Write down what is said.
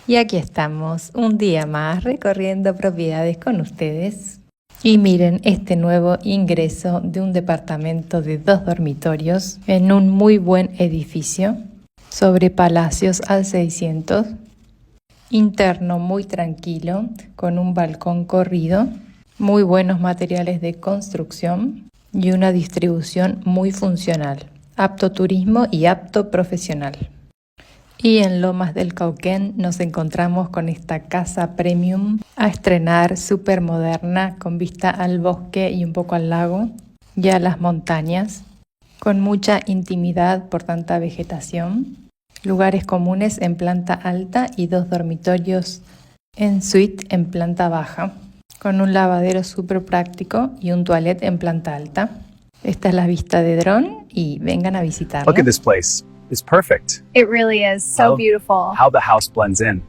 Y aquí estamos, un día más recorriendo propiedades con ustedes. Y miren este nuevo ingreso de un departamento de 2 dormitorios en un muy buen edificio sobre Palacios al 600. Interno muy tranquilo, con un balcón corrido, muy buenos materiales de construcción y una distribución muy funcional, apto turismo y apto profesional. Y en Lomas del Cauquén nos encontramos con esta casa premium a estrenar, súper moderna, con vista al bosque y un poco al lago y a las montañas, con mucha intimidad por tanta vegetación, lugares comunes en planta alta y 2 dormitorios en suite en planta baja, con un lavadero súper práctico y un toilet en planta alta. Esta es la vista de dron y vengan a visitarla. Look at this place. It's perfect. It really is so beautiful. How the house blends in.